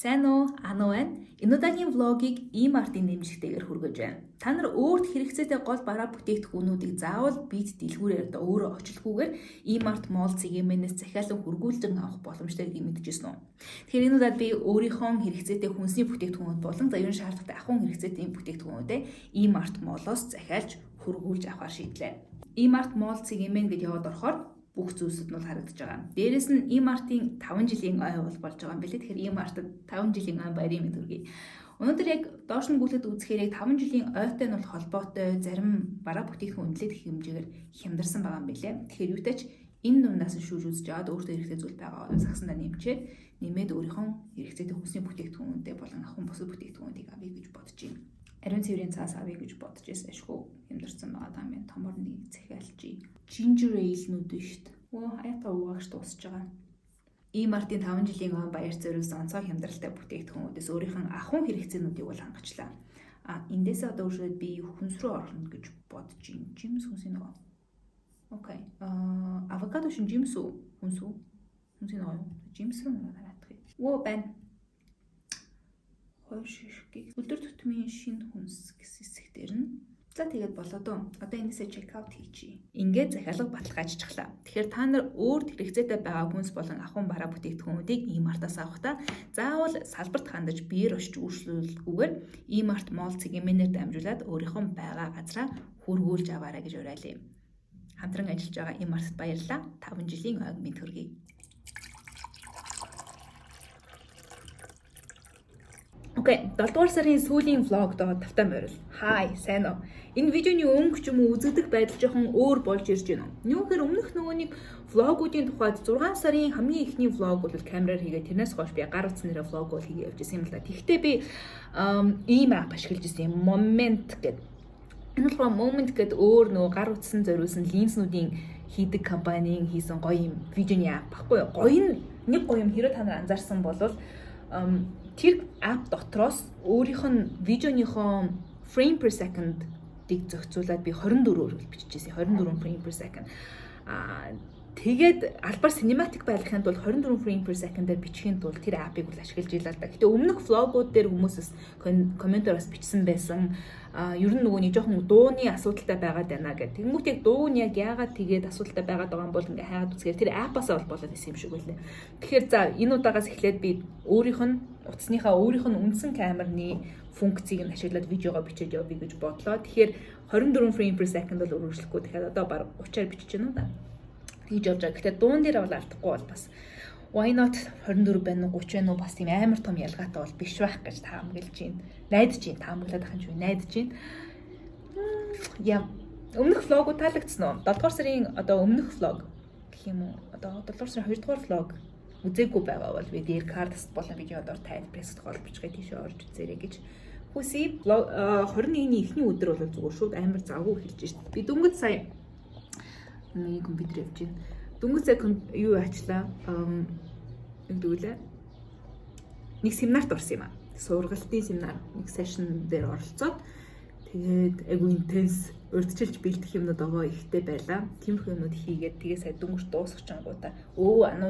Сайн уу? Ано байна. Энэ удаагийн влогийг E-Mart-ийн нэмжлэгтэйгээр хүргэж байна. Та нар өөрт хэрэгцээтэй гол бараа бүтээгдэхүүнүүдийг заавал бид дэлгүүрээр өөрөө очихгүйгээр E-Mart Mall цэгийн захиалан хүргүүлжин авах боломжтой гэдгийг мэдчихсэн үү? Тэгэхээр энэ удаад би өөрийнхөө хэрэгцээтэй хүнсний бүтээгдэхүүнүүд болон ерөн шаардлагатай ахуйн хэрэгцээтэй бүтээгдэхүүнүүдээ E-Mart Mall-оос захиалж хүргүүлж авахар шийдлээ. E-Mart Mall цэгийн гэж яваад орохоор бүх зүйлсүүд нь харагдаж байгаа. Дээрээс нь E-Mart-ийн 5 жилийн ой болж байгаа юм билээ. Тэгэхээр E-Mart-д 5 жилийн ой баярын мэд хүргэе. Өнөөдөр яг доош нь гүйлэд үзэхээр яг 5 жилийн ойтой нь бол холбоотой зарим бараа бүтээгдэхүүн үнэлээд их хэмжээгээр хямдарсан байгаа юм билээ. Тэгэхээр юутай ч энэ дундаас нь шүүж үзэж аваад өөртөө хэрэгтэй зүйл байгаа бол сагсандаа нэмээд өөрийнхөө хэрэгцээтэй хүнсний бүтээгдэхүүнүүдээ болон ахуйн бусад бүтээгдэхүүнүүдийг авъя гэж бодож байна. Ариун цэврийн цаас авъя гэж бодож байсан ашгүй хямдарсан байгаа юм. Томор нэг захиалчий. Ginger ale-нүүд нь шүү дээ. Хаяатаа угаагч дуусж байгаа. E-Mart-ийн 5 жилийн ой баяр зориулсан онцгой хямдралтай бүтээгдэхүүнүүдээс өөрийнхөө ахуйн хэрэгцээнүүдийг бол хангацлаа. Эндээсээ одоо өөрөөр би хүнс рүү орно гэж бодож байна. Жимс хүнсийн нөгөө. Окей. Авокадо шин жимс үү? Хүнс үү? Хүнсийн нөгөө. Жимс рүү нараадах юм. Байна. Шишгийг өдөр тутмын шинэ хүнс гэсэн хэсэгтэр нь. За тэгээд болоо дөө. Одоо энэсээ чекаут хийчихье. Ингээд захиалга баталгааж чаглаа. Тэгэхээр та нар өөрт хэрэгцээтэй байгаа хүнс болон ахуйн бараа бүтээгдэхүүнүүдийг E-Mart-аас авахдаа заавал салбарт хандаж биеэр очиж үйлчлүүлэхгүйгээр E-Mart Mall цэгийн менежер дамжуулаад өөрийнхөө байгаа газраа хүргүүлж аваарай гэж уриалъя. Хамтран ажиллаж байгаа E-Mart-д баярлалаа. 5 жилийн ойг мэд хүргэе. Окей, 7 дугаар сарын сүүлийн влогд тавтай морил. Хай, сайн уу? Энэ видеоны өнгө ч юм уу үзэгдэх байдал жоохон өөр болж ирж байна. Нүгээр өмнөх нөгөөний влогуудын тухайд 6 сарын хамгийн ихний влог бол камераар хийгээд тэрнээс хойш би гар утсан нэрээ влог бол хийгээд явж байсан юм л да. Тэгвэл би ийм app ашиглаж байсан юм. Moment гэдэг. Энэ болохоор Moment гэдэг өөр нөгөө гар утсан зориулсан линзнүүдийн хийдэг компанийн хийсэн гоё юм видеоны app баггүй юу? Нэг гоё юм хэрэв та нар анзаарсан бол тэр app дотроос өөрийнх нь видеоныхоо frame per second-ийг зохицуулаад би 24-оор биччихсэн. 24 frame per second. Тэгээд албаар cinematic байлгахын тулд 24 frame per second-аар бичихын тулд тэр app-ыг бол ашиглаж илаа л да. Гэтэ өмнөх влогууд дээр хүмүүсээс комментароос бичсэн байсан. Ер нь нөгөөний жоохон дууны асуудалтай байгаад байна гэх. Тэнгүүт яг дуу нь яг яагаад тэгээд асуудалтай байгаад байгаа юм бол ингээ хайгаад үзэхээр тэр app-аас бол болоод исэн юм шиг байлаа. Тэгэхээр за энэ удаагаас эхлээд би өөрийнх нь утасныхаа үндсэн камерны функцийг нь ашиглаад видеогоо бичиж явъя гэж бодлоо. Тэгэхээр 24 frame per second бол өргөжлөхгүй. Тэгэхээр одоо баг 30-аар бичиж байна уу да. Тэгж явж байгаа. Гэтэ дуун дээр бол алдахгүй бол бас why not 24 байна уу 30 байна уу бас тийм амар том ялгаатай бол биш байх гэж таамаглаж байна. Найдаж байна. Таамаглаад ахын шүү найдаж байна. Яа өмнөх влогууд таалагдсан уу? 7 дугаар сарын одоо өмнөх влог гэх юм уу? Одоо 7 дугаар сарын 2 дугаар влог үзээгүй байгаа бол би дээр картс болон видеодоор тайлбарлах хол бичгээ тийшээ орж үзээрэй гэж хүсье. 21-ний эхний өдөр бол зүгээр шууд амар завгүй хэлж шít. Би дөнгөж сая миний компьютер явж байна. Дөнгөж сая юу аачлаа? Нэгдүүлээ. Нэг семинарт орсон юм аа. Сургалтын семинар нэг сешн дээр оролцоод тэгээд айгу интенс урьдчилж бэлдэх юмнууд байгаа ихтэй байлаа. Тиймэрхүү юмнууд хийгээд тэгээ сая дөнгөж дуусгах чангуудаа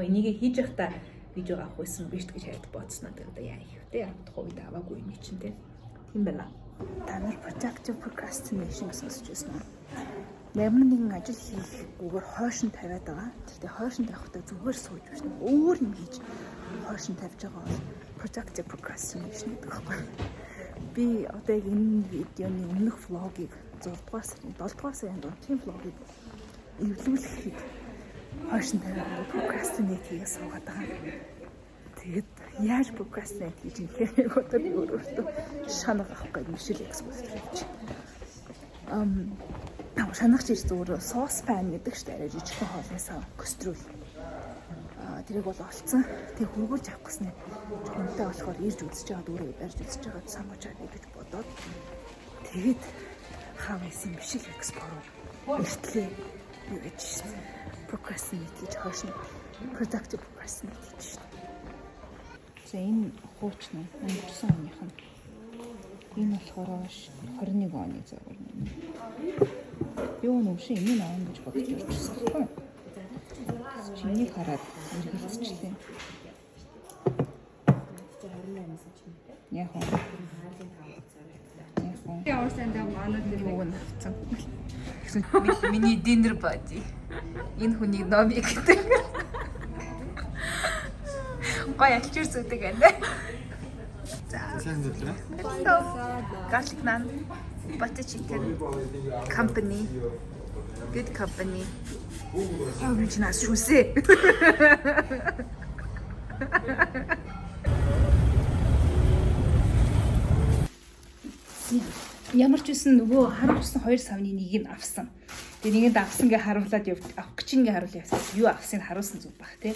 энийг хийж явахдаа видео авах байсан биш гэж хайлт бодсноо. Тэгээд одоо яа ихтэй явах үед аваагүй юм чинь тийм байна. Та нар productive procrastination сонсож байсан уу? Ямар нэгэн ажил хийхгүйгээр хойш нь тавиад байгаа. Тэгэхээр хойш нь тавихдаа зүгээр сууж байна. Өөр юм хийж хойш нь тавьж байгаа бол productive procrastination гэдэг байна. Би одоо яг энэ видеоны өмнөх влогийг 6 дугаар сарын 7 дугаар сарын дунд влогийг эвлүүлэхэд хойш нь тавиад procrastinate хийгээ суугаад байгаа. Тэгээд яаж procrastinate хийж юм хэрэг одоо би өөртөө шанах авахгүй мишэл экспост хийж. Шанахч ирж зүгээр saucepan гэдэг чинь арай жижигхэн хоолносоо кастрюл. Тэрийг бол олцсон. Тэг хөргүүлж авах гэснээр чонтой болохоор ирж үзэж байгаа дүүрээ барьж үзэж байгаа самууж авъя гэж бодоод тэгэд хав исэн биш л экспорт эртлээ юу гэж шээ. Procrastinate гэж хойш нь productive procrastinate гэж шээ. За энэ хуучны өнгөрсөн оных нь энэ болохоор 21 оны зураг юм. Юу нэмшин энэ аав гэж бодож ирчихсэн. Чиний хараад эргэлзчихлээ. Яг уу. Ямар сандаа манад нэг үг навцсан. Миний dinner party. Энэ хүний номыг гэдэг. Гоё альчир зүдэг байна. За. Garlic naan, butter chicken, company, good company. Original шүсээ. Ямар ч үсэн нөгөө харуулсан 2 савны нэг нь авсан. Тэгээ нэгэнд авсан гэ харуулад авах гэж ингээ харуул явсан. Юу авсыг харуулсан зүг баг тий.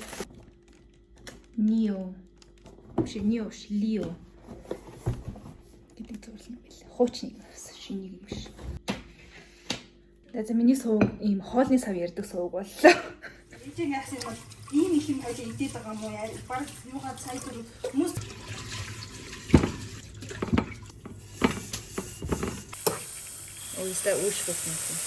Нио. Шиниош Лио. гэдэг зурлал байлаа. Хуучныг авсан. Шинийг юм биш. За миний сууг ийм хоолны сав ярддаг сууг боллоо. Эцэг яасан бол ийм их юм хоёул идээд байгаа юм уу яа. Бараг юугаар сая түр хүмүүс Ойста уушгасан юм.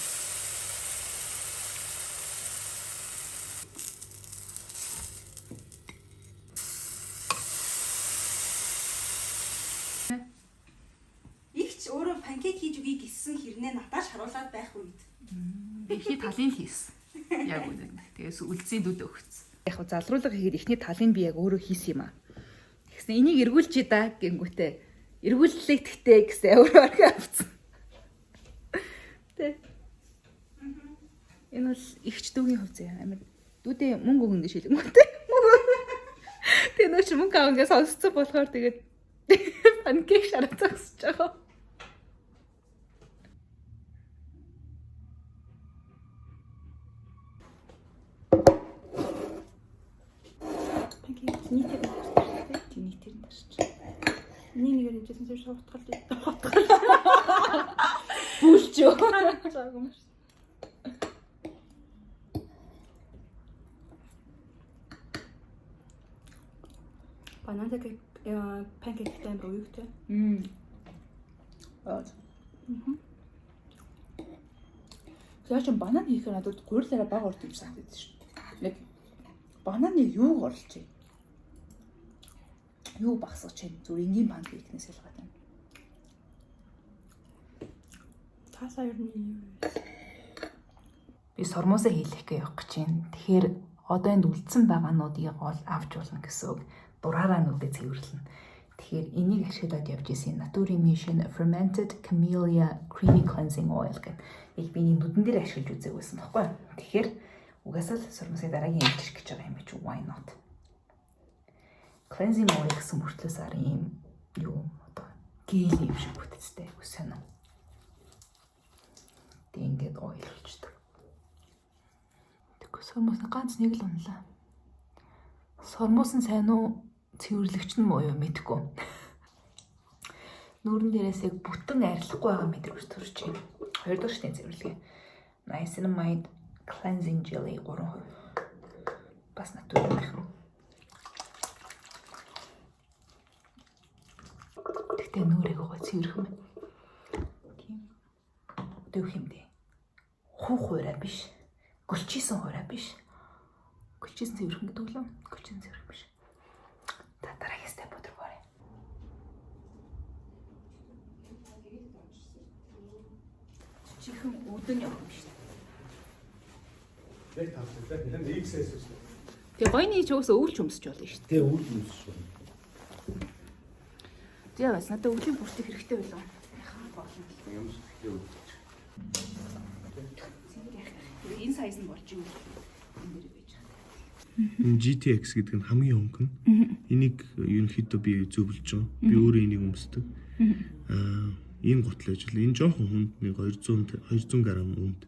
ихч өөрөө панкейк хийж өгье гэсэн хэрнээ надаас харуулад байх үед. Эхний талын хийсэн. Яг үнэ. Тэгээс үлдсийн дүд өгсөн. Яг залруулга хийгээд эхний талын би яг өөрөө хийсэн юм аа. Тэгсэн энийг эргүүлчихье да гингүүтээ. Эргүүллээ гэхдээ гэсэн өөрөө орхи авцсан. Тэ. Энэ бол ихч дүүгийн хувьд амар дүүдээ мөнгө өгнө гэж хэлэнгүүтээ. Тэгээ нөөч мөнгө авангаас сонсцсон болохоор тэгээд панкейк шараад зогсож байгаа. Панкейк нийтээр тарч. Нэгээр хэмжсэн зүйл шуутгал. Бүлчөө. Заагүй маш. Банана панкейк амар уйгтай. Яач банан хийхээр надад гурилаараа баг орд юм санагдаж шүү. Яг бананы юуг орлчих. Юу багсгаж чинь зүгээр энгийн панкейкнээс ялгаад байна. Тасаа ер нь Би сормоосоо хийлэх гэж явах гэж байна. Тэгэхээр одоо энд үлдсэн байгаануудыг гол авч болно гэсэн үг. Дураараа нүдэ цэвэрлэнэ. Тэгэхээр энийг ашиглаад явж исэн Natura Mission Fermented Camellia Creamy Cleansing Oil гэдэг. Яг биний нүдэн дээр ашиглаж үзег байсан байхгүй. Тэгэхээр угаасаа л сормосыг дараагийн илтгэх гэж байгаа юм биш үү? Why not? Cleansing oil гэсэн мөртлөөс ийм юу одоо гел юм шиг бүтцтэй үсэн үү? Тэг ингээд oil болчихдог. Тэгвэл сормос ганц нэг л унлаа. Сормос нь сайн уу? Цэвэрлэгч нь муу юу мэдэхгүй. Нүүрэн дээрээс яг бүтэн арилахгүй байгаа мэдрэмж төрж байна. 2 дахь шатны цэвэрлэгээ. Niacinamide Cleansing Jelly 3%. Бас натурал байх уу? Тэгтээ нүрийг гоо цэвэрх юм. Тийм. Дөх юм дээ. Хуурай биш. Гөлчисэн хуурай биш. Гөлчисэн цэвэрх гэдэг лөө. Гөлчисэн цэвэрх биш. Та дараагийн степ бодоргоорой. Чихэн өдөн явах юм шүү дээ. Яг тавтай. Нэлээд X-с шүү. Тэгээ гойны ч өөөсөө өвлж өмсөж болно шүү дээ. Тэгээ үл юмс шүү. Тэгээ бас надад өвлийн бүртэг хэрэгтэй байлаа. Яхаа болно. Юмс юу. Энэ сайз нь болж юм. Энэ дээр байж байгаа. GTX гэдэг нь хамгийн хөнгөн. Энийг ерөнхийдөө би зөвлөж байгаа. Би өөрөө энийг өмсдөг. Энэ гутал ажил. Энэ жоохон хүнд нэг 200 г үнд.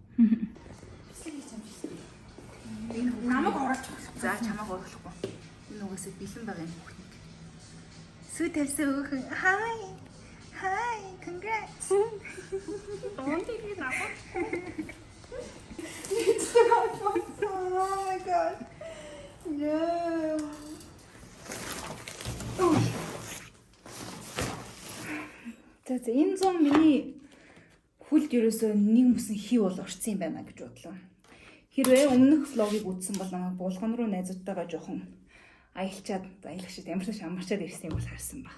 Намайг оруулж болох. За чамайг оруулахгүй. Энэ угаасаа бэлэн байгаа юм хүүхний. Сүү тавьсан өөхөн. Hi. Congrats. онтиг намаа. Oh my god. No. За энэ зам миний хүлд ерөөсөө нэг мөсөн хий бол орцсон юм байна гэж бодлоо. Хэрвээ өмнөх влогийг үзсэн бол намайг булган руу найзуудтайгаа жоохон аялчаад аялагчид ямар ч амарчаад ирсэн юм бол харсан баг.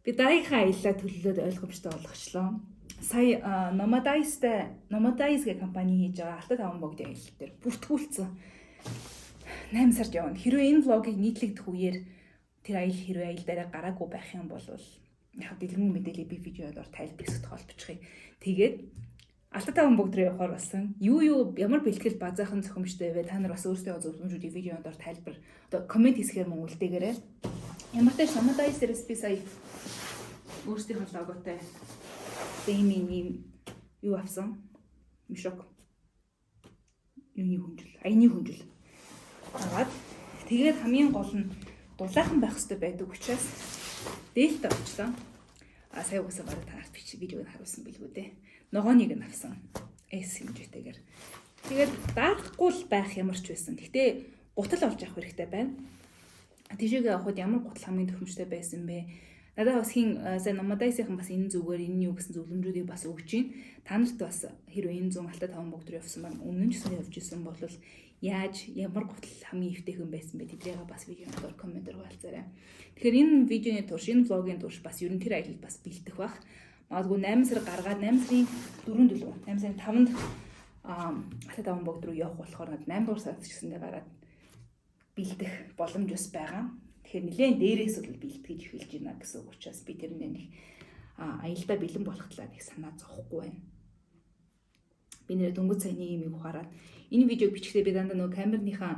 Би дараагийнхаа аяллаа төлөвлөд ойлгомжтой болгочлоо. Сая Nomadize гэх компани хийж байгаа Алтай таван богдын аялал дээр бүртгүүлсэн 8 сард явна. Хэрвээ энэ влогийг нийтлэгдэх үеэр тэр хэрвээ аялал дээр гараагүй байх юм бол яг дэлгэрэнгүй мэдээлэл би видеод тайлбарлах холбочихъя. Тэгээд Алтай таван богд руу явахаар болсон. Ямар бэлтгэл базаахан зохимжтой вэ? Та нар бас өөрсдөө зөвлөмжүүдийг видеод тайлбар коммент хийсгээр мөн үлдээгээрэй. Ямар ч Nomadize дээрээс би сая өөрсдийнхөө логотой ийм юу авсан? Мишок. Юуны хүнжил, аяны хүнжил. Аваад тэгээд хамгийн гол нь дулаахан байх хэрэгтэй байдаг учраас дээлтэй очлоо. Сая уусаа бараг таарч бичиж видеог харуулсан билгүү дээ. Ногооныг нь авсан. S хэмжээтэйгээр. Тэгээд даахгүй л байх ямар ч байсан. Гэтэ гутал олж авах хэрэгтэй байна. Тийшээ авахд ямар гутал хамгийн төхөмжтэй байсан бэ? Надад бас сая Nomadize-ийн бас энэ зүгээр энэ юу гэсэн зөвлөмжүүдийг бас өгч чинь. Та нарт бас хэрвээ энэ 100 Алтай таван богд руу явсан байна. Өмнө нь ч гэсэн явж исэн бол яаж ямар гутал хамгийн эвтэйхэн байсан бэ? Тэдрээгээ бас видеонд комментээр хуваалцаарай. Тэгэхээр энэ видеоны турш, энэ влогийн турш бас ер нь тэр аялал бас бэлдэх бах. Магадгүй 8 сар гаргаад 8 сарын 4-нд л 8 сарын 5-нд Алтай таван богд руу явах болохоор 8 дугаар сард ч гэсэндээ гараад бэлдэх боломж ус байгаа. Тэгэхээр нэлээд дээрээс бол бэлтгэж эхэлж байна гэсэн үг учраас би тэрнээ нэг аялдаа бэлэн болох талаар нэг санаа зовхгүй байна. Би нэр дөнгөж саяны юмыг ухаарад энэ видеог бичихдээ би дандаа нөгөө камерныхаа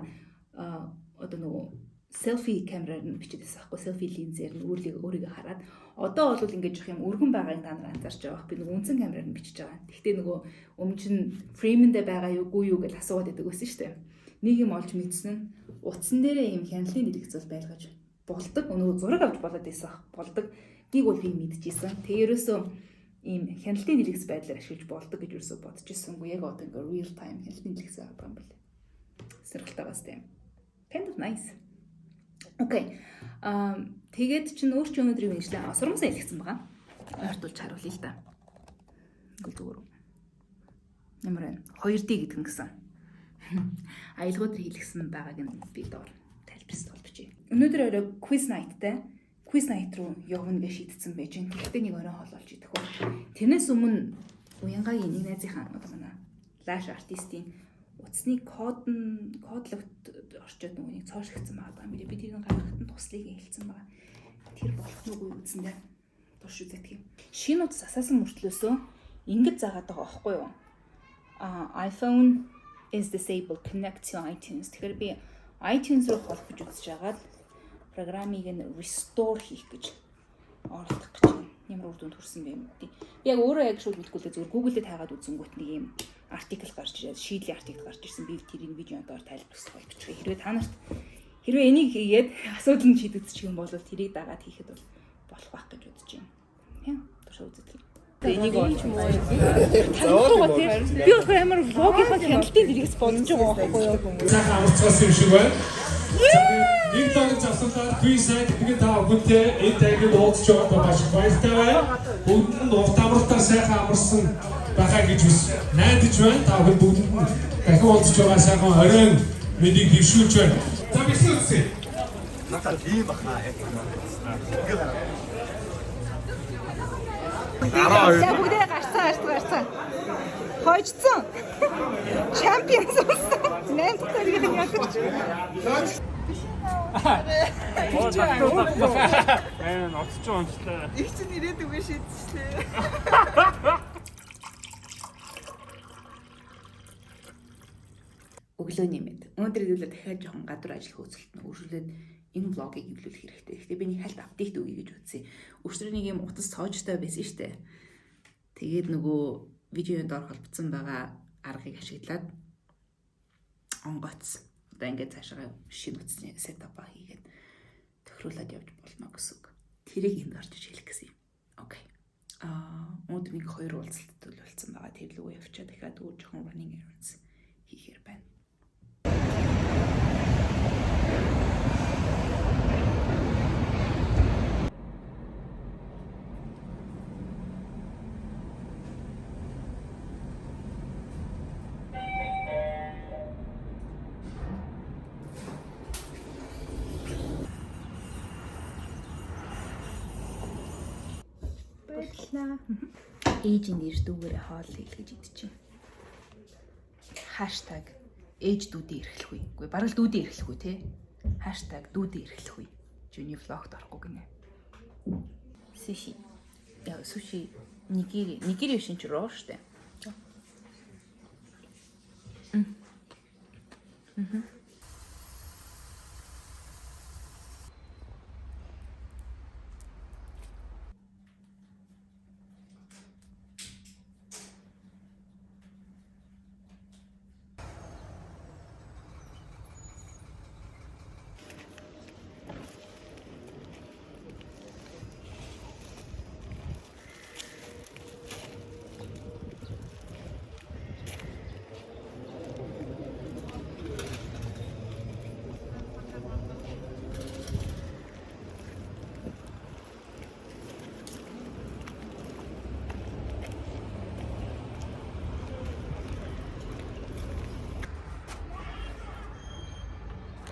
одоо нөгөө селфи камераар нь бичижсэн байхгүй селфи линзээр нь өөрийгөө хараад одоо бол ингэж их юм өргөн байгааг та нар анзаарч байгаа. Би нөгөө үндсэн камераар нь бичиж байгаа. Гэхдээ нөгөө өмнө чинь фреймэндээ байгаа юугүй юу гэж асууад байдаг байсан шүү дээ. Нэг юм олж мэдсэн нь утсан дээрээ юм хяналтын дэлгэцэл байлгаж болдог. Нөгөө зураг авч болоод байсан болдог. Гиг бол би мэдчихсэн. Тэг ерөөсөө ийм хяналтын дэлгэц байдлаар ашиглаж болдог гэж ерөөсөө бодож ирсэнгүй. Яг одоо ингээ real time хяналтын дэлгэц авах юм байна. Сэргэлтэй бас тийм. Kind of nice. Окей. Тэгээд чинь өөр чи өнөөдрийг нэжлээ. Сургамсаа хэлчихсэн байгаа. Ойртуулж харуулъя л да. Ингээл зүгээр. Ямар вэ? 2D гэдэг нь гэсэн. Аялгууд хэлгсэн байгааг нь би доор тайлбарлаж толбоч. Өнөөдөр орой quiz night руу явна гэж шийдсэн байж гэн. Тэгэхдээ нэг орой хоол олж идэх үү. Тэрнээс өмнө Уянгагийн нэг найзынхаа одоо манай Lash артистийн утасны кодлогт орчоод нүг цоошлогдсон байгаа юм. Би тэрийг гаргахад нь туслыг хэлсэн байгаа. Тэр болох нүггүй үзнэ. Турш үзэх юм. Шинэ утас асаасан мөртлөөсөө ингэж заагаад байгаа байхгүй юу? iPhone is disabled, connect to iTunes. Тэгэхээр би iTunes руу холбож үзэж байгаад программыг нь restore хийх гэж оролдох гэж байна. Ямар үр дүнд хүрсэн бэ юм бэ? Би яг өөрөө яг шууд мэдгүй л зүгээр Google-д таагаад үзэнгүүт нэг юм артикл гарч ирээд шийдлийн артикл гарч ирсэн. Би тэрийг видеонд тайлбарлах болчихгоо. Хэрвээ энийг хийгээд асуудал нь шийдэгдчих юм бол тэрийг дагаад хийхэд бол болох байх гэж үзэж байна. Яа, туршаа үздэг. Энийг олж муу. Би өөрөө ямар влогийнхаа хяналтын дэлгэц бодож байгаа байхгүй юу? Цахан амарцсан юм шиг байна. Нэг таг завсарлаар quiz night тэгээд та бүхэнтэй энэ тайгд уулзч байгаа маш баяртай байна. Бүгдэнд урт амралтаар сайхан амарсан байхаа гэж найдаж байна. Та бүхэн бүгдэнд дахин уулзч байгаа сайхан оройн мэдийг хөвшүүлж байна. За бисэн үсэ. Натал ийм бахаа. За бүгдээ гарцсан. Хойцсон. Чемпион болсон. 8 дахь тэрийг нь ядагч. Ноцч онцлоо. Их чинь ирээд үгүй шийдчихлээ. Өглөөний мэд. Өнөөдөр ирүүлээ дахиад жоохон гадуур ажил хөөцөлтөнд өөрчлөлөөд энэ влогийг эвлүүлэх хэрэгтэй. Гэхдээ би нэг хальт апдейт өгье гэж үзье. Өчигдөр нэг юм утас цоожтой байсан шүү дээ. Тэгээд нөгөө видеонд ор холбогдсон байгаа аргыг ашиглаад онгоц одоо ингээд цаашаа шинэ утасны сетап хийгээд тохируулаад явж болно гэсэн үг. Тэрийг энд орж хэлэх гэсэн юм. Окей. Өнөөдөр нэг 2 уулзалт төлөвлөсөн байгаа. Тэр лөө явчаад дахиад өөр жоохон running errands хийхээр байна. Баярлалаа. Ээжийн нэр дүүгээрээ хоол хэл гэж идчихэв. Хаштаг ээж дүүдээ эрхлэхгүй. Үгүй бараг л дүүдээ эрхлэхгүй те. Хаштаг дүүдээ эрхлэхгүй. Жуний влогт орохгүй гинэ. Суши. Яа суши нигири. Нигири биш ч роо штэ.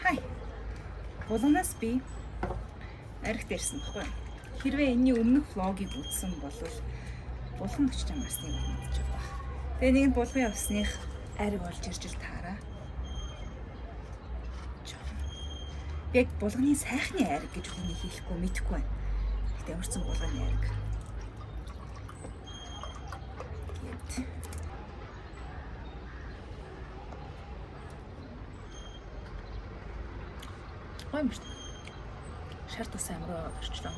Хай. Буланаас би аригт ирсэн баггүй. Хэрвээ энэний өмнөх влогийг үзсэн бол булган очиж амарсныг мэдчих баг. Тэгээ нэг нь булган явсных ариг олж ирж ил таараа. Яг булганы сайхны ариг гэж хүний хэлэхгүй мэдэхгүй байна. Гэтэ ямарсан булганы ариг. Гоймш. Шарт ус амраа орчлоо.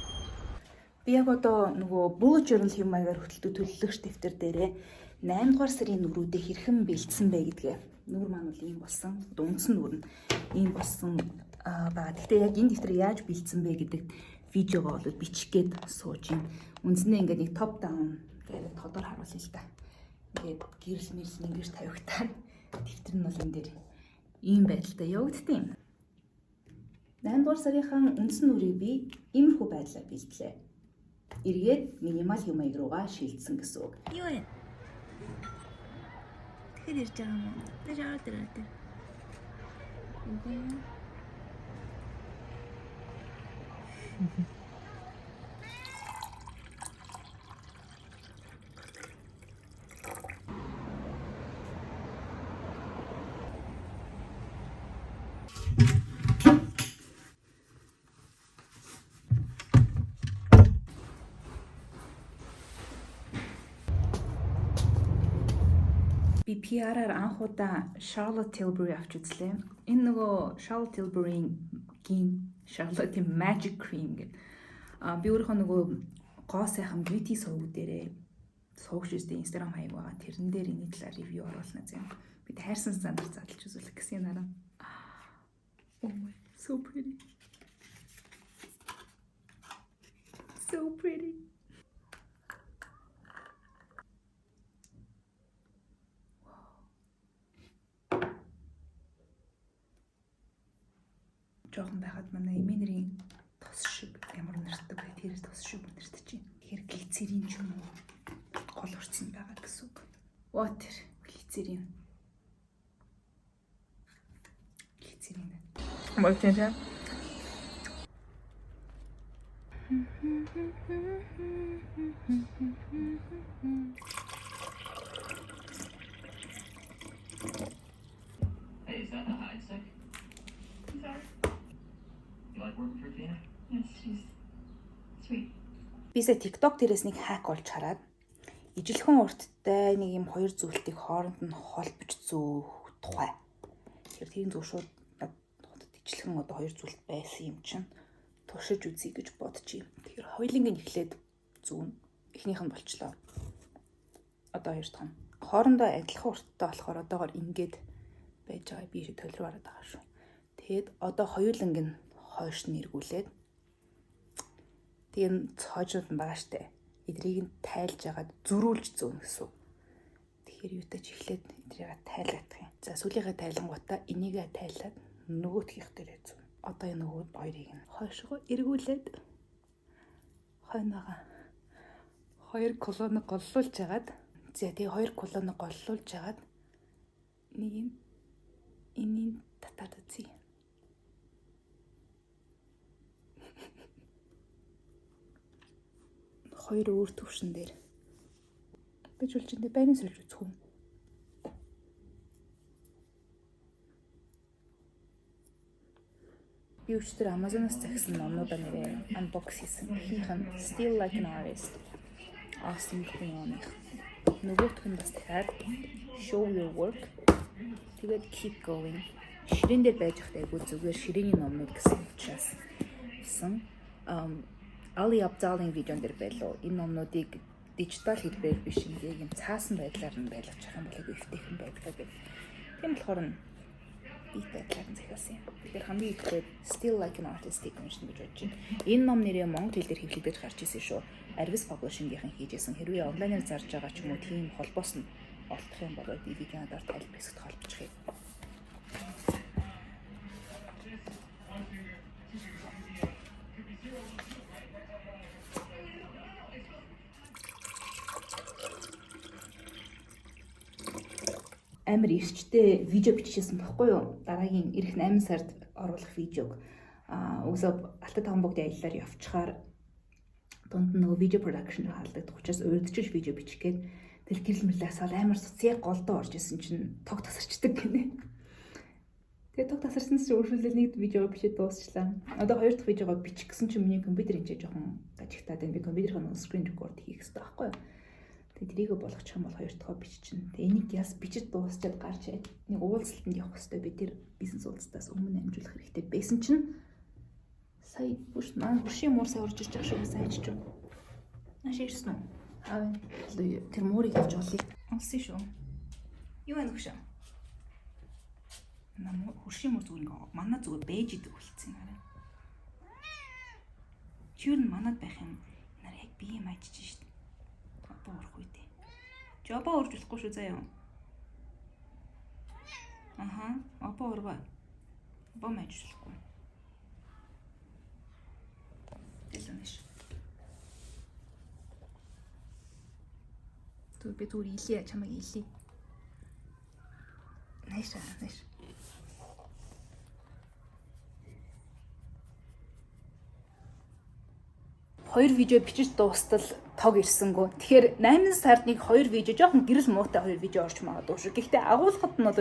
Би яг одоо нөгөө bullet journal хэм маягаар хөтөлдөг төлөвлөгч дэвтэр дээрээ 8 дугаар сарын нүрүүдээ хэрхэн бэлдсэн бэ гэдгээ. Нүр маань бол ийм болсон. Үндсэн нүр нь ийм болсон байгаа. Гэхдээ яг энэ дэвтрийг яаж бэлдсэн бэ гэдэг видеогоо бол бичих гээд сууж юм. Үндсэндээ ингээд нэг топ даун гэдэг тодор харуулъя л да. Ингээд гэрэл мэрэл ингэж тавигтаа дэвтэр нь бол энэ дээр ийм байдалтай явагдтiin. 8 дугаар сарынхаа үндсэн нүрийг би иймэрхүү байдлаар бэлдлээ. Эргээд минимал хэм маяг руугаа шилжсэн гэсэн үг. Юу вэ? Тэгэхээр ирж байгаа юм уу? Тэ жаа дээр. Би PR-аар анх удаа Charlotte Tilbury авч үзлээ. Энэ нөгөө Charlotte Tilbury-ийн Charlotte Magic Cream гэдэг. Би өөрийнхөө нөгөө гоо сайхан beauty сувг дээрээ суугч үзтээ Instagram хаяг байгаа. Тэрэн дээр энэ талаар ревю оруулна зэм. Би хайрсан занаар задлж үзүүлэх гэсэн юм аа. Oh my, so pretty. So pretty. Жохон байхад манай эмээнэрийн тос шиг ямар нэрдэг вэ? Тэр тос шиг нэрдэг чинь. Тэгэхээр глицерин ч юм уу гол орцсон байгаа гэсэн үг. Water, глицерин. Глицерин. Мөлтөө. Hey, is that the hide stick? Sorry. You like working for Tina? Yes, she's sweet. Бисээ TikTok дээрээс нэг хак олж хараад ижилхэн урттай нэг юм хоёр зүйлтийг хооронд нь холбож зөөх тухай. Тэгэхээр тийм зөв шууд надад ижилхэн одоо хоёр зүйлт байсан юм чинь туршиж үзье гэж бодчих юм. Тэгэхээр хоёулынгийн эхлээд зүүн эхнийх нь болчлоо. Одоо хоёр дахь нь хоорондоо адилхан урттай болохоор одоогоор ингээд байж байгаа би шиг толруу хараад байгаа шүү. Тэгэд одоо хоёуланг нь хойш нь эргүүлээд тийм цоожууд нь байгаа штэ. Эдрийг нь тайлж агаад зөрүүлж зөөнө гэсэн. Тэгэхээр юутай ч эхлээд эдрийг тайлгах юм. За сүүлийнхээ тайлангуудаа энийгээ тайлаад нөгөөх дээрээ зөөнө. Одоо энэ нөгөө хоёрыг нь хойшоо эргүүлээд хойноогоо хоёр колоныг голлуулж агаад за тэгээ хоёр колоныг голлуулж агаад нэг юм энийн татаад үзье. хоёр өөр төвшин дээр. Бич үлчиндээ байрын сольж үзэх үү? Би өчтөр Amazon-оос захисан номнуудаа нэрээ unbox хийсэн. Хийхэн Still Like an Artist. Austin Kleon-их. Нөгөөх нь бас дахиад Show Your Work. Тэгээд Keep Going. Ширэн дээр байж байхдаа айгүй зүгээр ширээний номнууд гэсэн учраас гэсэн Ali Abdaal-ийн видеон дээр байлоо. Энэ номнуудыг дижитал хэлбэрээр биш ингээд юм цаасан байдлаар нь байлгаж байгаа юм болоо эвтэйхэн байдлаа гэх. Тийм болохоор нь бит байдлаар нь захиалсан юм. Тэгэхээр хамгийн ихдээ Still Like an Artist-ийг уншина гэж бодож байна. Энэ ном нэрээ монгол хэлээр хэвлэгдэж гарч ирсэн шүү. Arvis Publishing-ийн хийжсэн. Хэрвээ онлайнаар зарж байгаа ч юм уу тийм холбоос нь олдох юм бол би видеоноор тайлбарлахад холбочих юм. Амар ирчтэй видео бичижсэн баггүй юу? Дараагийн ирэх 8 сард оруулах видеог өсөө Алтай таван бүгд аяллаар явчихаар дунд нь нөгөө видео production хаалдаг учраас урьдчилж видео бичих гээд тэл гэрэл мэлээсээ амар суцяг голдоо орж исэн чинь тог тасарчдаг гинэ. Тэгээ тог тасарсан чинь өөрчлөлөө нэг видео бичиж дуусчлаа. Одоо хоёр дахь видеогоо бичих гэсэн чинь миний компьютер энэ жоохон гажигтаад байна. Би компьютерын screen record хийх хэрэгтэй байхгүй юу? Тэгээ тэрийг болгочих юм бол хоёр дахь биччихнэ. Тэгээ энийг яс бичиж дуусчаад гарч ирээд нэг уулзалтанд явах хэрэгтэй. Би тэр бизнес уулзалтаас өмнө амжуулах хэрэгтэй байсан чинь сая бүршийн муур сая орж ирж байгаа шүү сайн ч юм. Нааш ирсэн үү? Аа тэр муурыг авч олъё. Олсон шүү. Юу анх шүү? Нам хуршийн муур зүгээр ингээ манай зүгээр бэж идэг болцсон юм аа. Чүр нь манад байх юм. Нар яг бие мажиж шít. Опоо урах үедээ. Чи опоо урж болохгүй шүү заяа. Аха, опоо ургаа. Опоо мажиж болохгүй. Дэлэнэш. Түр би түр илээ чамайг илээ. Найш. Хоёр видео бичиж дуустал тог ирсэнгүү. Тэгэхээр 8 сард нэг 2 видео жоохон гэрэл муутай 2 видео орч магадгүй шүү. Гэхдээ агуулгад нь бол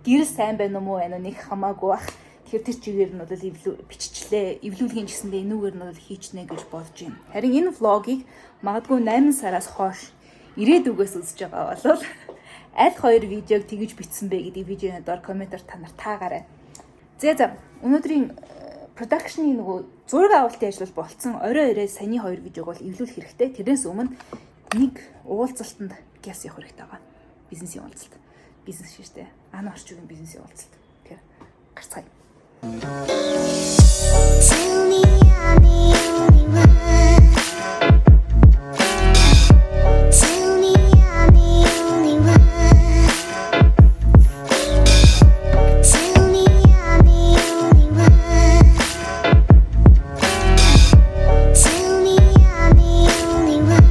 гэрэл сайн байна уу байна нэг хамаагүй бах. Тэгэхээр тэр чигээр нь бол биччихлээ. Эвлүүлгийн гэсэндээ энүүгээр нь бол хийчнэ гэж бодож байна. Харин энэ влогийг магадгүй 8 сараас хойш ирээдүгээс үзэж байгаа бол аль хоёр видеог тэгж бичсэн бэ гэдэг видеоны доор комментээр та нар таагаарай. За өнөөдрийн production-ы нөгөө зураг авалтын ажил болцсон. Орой саяны 2 видеог бол эвлүүлэх хэрэгтэй. Тэрнээс өмнө нэг уулзалтанд гяс явах хэрэгтэй байгаа. Бизнесийн уулзалт. Бизнес шиштэй. Ана орчуугийн бизнесийн уулзалт. Тэгэхээр гарцгаая. Tell me I'm the only one. Tell me I'm the only one. Tell me I'm the only one. Tell me I'm the only one.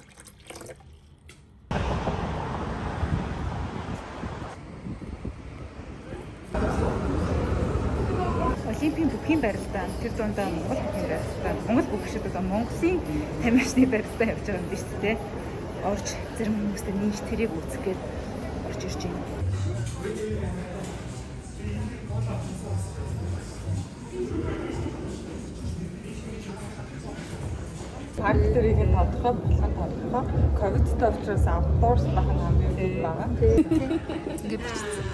Tell me Олимпийн бүхий барилдаа тэр дундаа Монгол бүхий барилдаа Монгол бүх шиг одоо Монголын тамирчны барилдаа явж байгаа юм биш үү те. Орж зарим хүмүүстэй нийж тэрийг үзэх гээд орж ирж байна. Факторийг нь тодорхой болгох тодорхой. Ковидтай учраас outdoors байх нь хамгийн бага. Ингээд бичсэн.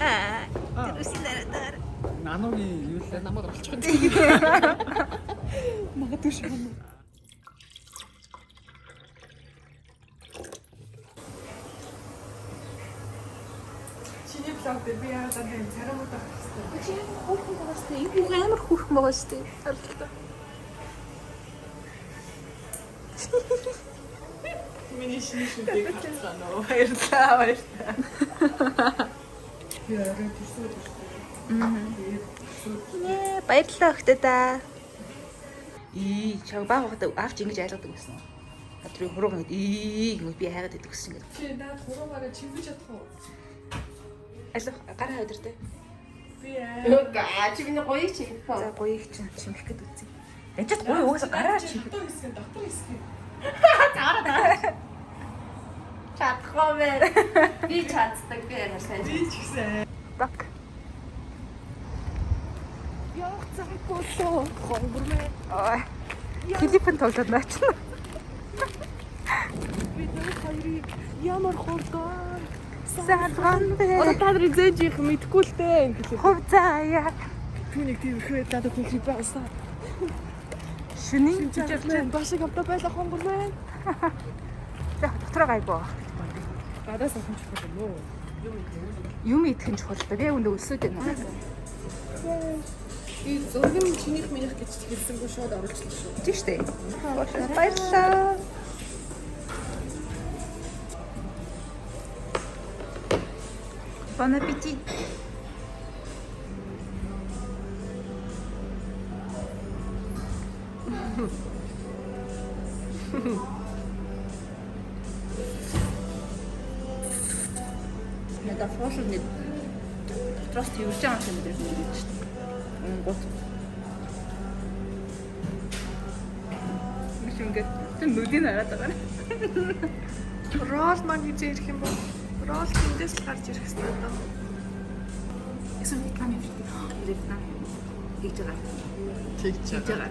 Тэр үсийн дараа Наногийн юу л намайг олчих юм. Магадгүй шүү. Чиний блог Би яагаад энэ царайгуудаа хэвчээ. Чи хөөрхөн байгаас тэ энэ бүх амар хөөрхөн байгаас тэ. Харалтаа. Миний шинэ хатсан уу? Баярлаа. Яа, рэпсүүд. Баярлалаа өгтөдөө. Чаг багт авч ингэж айлгадаг гэсэн. Хадрын хурууг ингэ гэвэл би хайгаад байдаг гэсэн ингэ. Чи наад хуруугаараа чимгэж чадах уу? Аль гараа өдөртэй. Би аа. Чи миний гоёг чи. За гоёг чинь чимэх гээд үзье. Ячаад гоё угаасаа гараа чимэх. Дотор хэсэг. Чадахгүй мэ. Би чаддаг би ямар сайн. Би ч гэсэн. Бак. Яах цаггүй хонгормэ. Ой. Филиппин тоглоод наач. Би тэр хоёрыг ямар хурдан Саалган бэ. одоо та нарыг зээж их мэдгүй л дээ ингэ. Хөв заяа. Түүнийг тийм ихээр надад хэлэх байсан. Шүний Жижигхэн башиг авто байла хонгор байна. За дотроо гайгүй. Гадаас авах юм уу? Юм идэх нь чухал та. Би өндөө өлсөд байна. Би зургийн чинийх минийх гэж хэлсэнгүй шууд оруулчихлаа шүү. Тийм шүү дээ. Баярлалаа. Bon appétit. Надад фошны дотроос юурч байгаа юм дээр нэг юм шүү дээ. Гот. Мишингээ тэр нүдийг хараад байгаа. Рол маань хийж ирэх юм бол рол тэндээс л гарч ирэх хэрэгтэй даа. Эсвэл Вьетнам юм шүү дээ. Вьетнам. Хийж байгаа. Тэгж байгаа.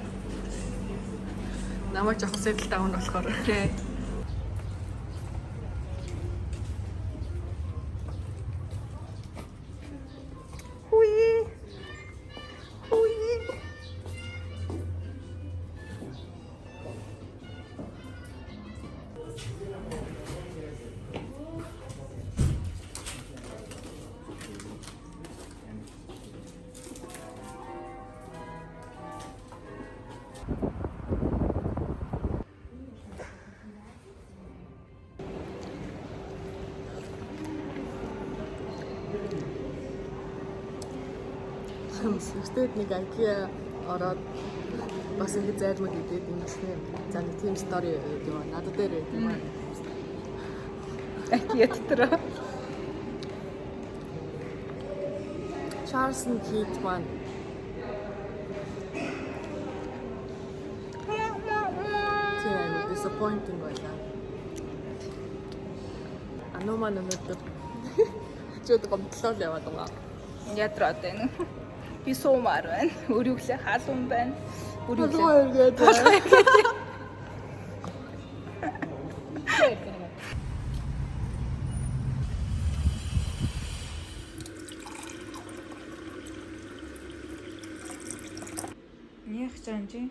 Намайг жоохон сэтэл даун болохоор. Тий. Сүртэд нэг IKEA ороод бас ингэ зайлмаг идээд ингэсэн. За нэг team story юм аа. Надад дээр юм аа. IKEA дотор. Charles and Keith маань тийм disappointing байлаа. Аномаа нэмээд чөд гомдлол яваад байгаа. Ядраад байна. Би суумаар байна. Өрөвлөө халуун байна. Өрөвлөө гээд. Нях чанжи.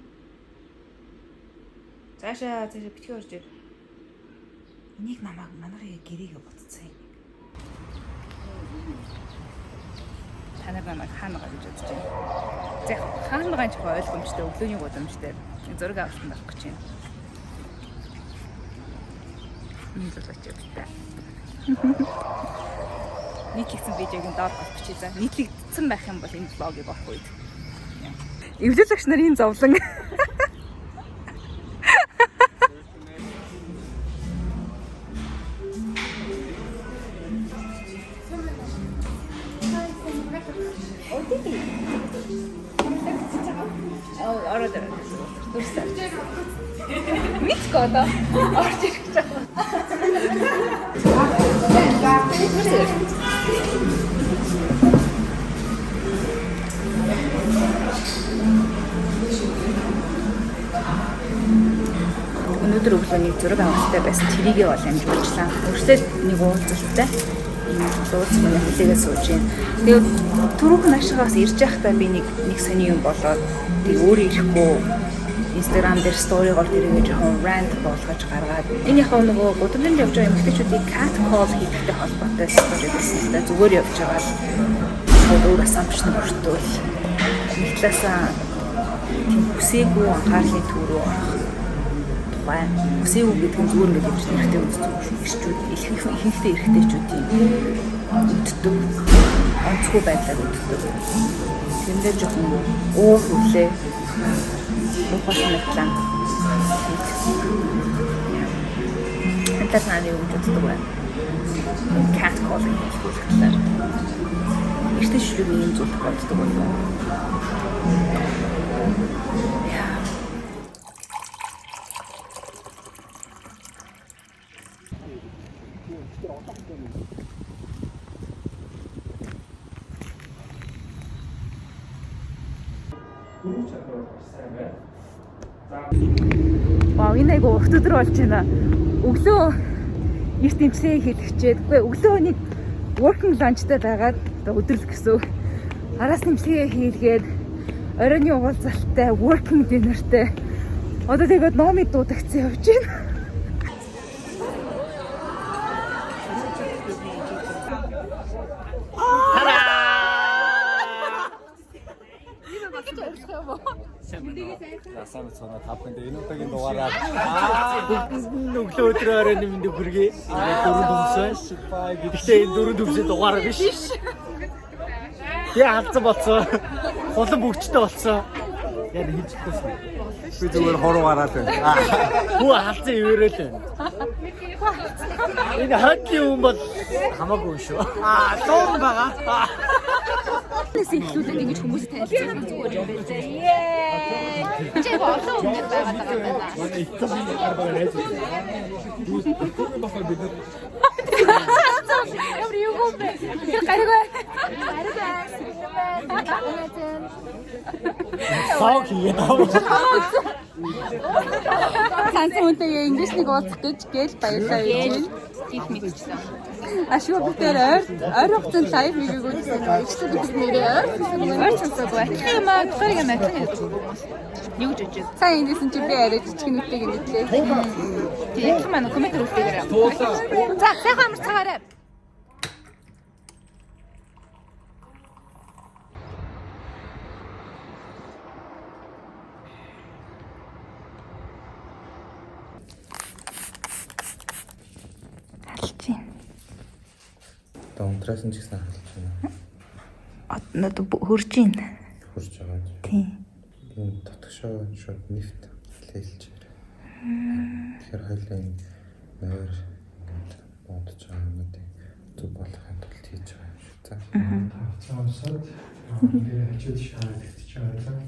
Цаашаа битгий орж ир. Энийг манайхыг гэрээгээ ботцсон юм. Та нар намайг хаана байгаа гэж бодож байна. За хаана байгаа ч ойлгомжтой, өглөөний гудамжтай зураг авалтанд авах гэж байна. Энэ л болчих юм та. Нийтлэгдсэн видеог доор авчих за. Нийтлэгдсэн байх юм бол энэ блогийг авах үед. Эвлэлагч нарын зовлон. Ороод дурсаа. Мицгоо да. Орж ирэх гэж байна. Өнөөдөр өглөөний зураг авалттай байсан тэрийгээ бол амжуулчлаа. Өөртөө нэг уулзалттай дууц миний хүлээгээ сууж байна. Тэгээд түрүүхэн ашигаас ирж байхдаа би нэг сони юм болоод тэг өөр ирэхгүй Instagram дээр story-гоор тэрийгэ жоохон rant болгож гаргаад энэ яг нөгөө гудамжинд явж байгаа эмэгтэйчүүдийг cat call хийхтэй холбоотой story байсан л да зүгээр явж байгаа л өөр assumption өртөөл нэг талаасаа тийм хүсээгүй анхаарлын төв рүү орох тухай хүсээгүй гэдэг нь зүгээр нэг юм хэрэгтэй үзэгчүүд ихэнхдээ эрэгтэйчүүдийн үддэг онцгой байдлаар үддэг. Тэндээ жоохон уур хүлээ мухаснаглаа. Энтэр наны юм боддог бай. Cat calling хэлбэлээр. Ихтэй шүлэг юм зүг боддог байна. Вау, энэ айгу урт өдөр болж байна. Өглөө эрт имчилгээ хийлгчээд, үгүй өглөө нэг working lunchтай байгаад өдөрлөх гэсэн. Араас имчилгээ хийлгээд оройн уулзалттай, working dinnerтэй. Одоо тэгээд номыг дуудагцсан явж байна. Сайн цаана тавханд энэ удаагийн дугаараар бүгдэнд нь өглөө өдрөөрөө нэмэнд хүргэе. Дөрөв дүмсэн. Гэхдээ энэ дөрөв дүмсийн дугаараа биш. Тэгээ халдсан болсон. Хулан бүгдтэй болсон. Яг хийчихсэн. Би зүгээр хоруугаараа байна. Хүү халдсан ивэрэл байна. Энэ хатли юм бол хамаагүй шүү. Дуун байгаа. Ихлүүлээд ингэж хүмүүсийг танилцуулах зүгээр юм байна. Чи болоо өмнөд байгаад байгаа байна. Ямар юу юм бэ? Гаргаа. Сау хийгээд. Сансан үнтэй инглишнийг уулзах гэж баярлаа гэж байна. Тийх мэдчихсэн. Ашгүй бүтээр ойр хугацаанд лайв хийгээг үзсэн. Ихтэй бид нэрээ ойр сонсоогүй. Тийм аа, гэрэг юм аа. Юу гэж үгүй. Сайн ингэсэн чи би арай жижиг нүдтэй гинэтлээ. Тийм их маань коммент өгдөг. За, сайхан амар цагаарай. Унтраас нь ч гэсэн халж байна. Одоо хөрж байна. Хурж байгаа. Тийм. Энэ дотгошоо шууд нефт хэлж байна. Тэгэхээр хоёлаа нээр бодож байгаа юм уу? Зүг болохын тулд хийж байгаа юм шиг. За. Цаасаад ингээ хажууд шаард гэж байгаа.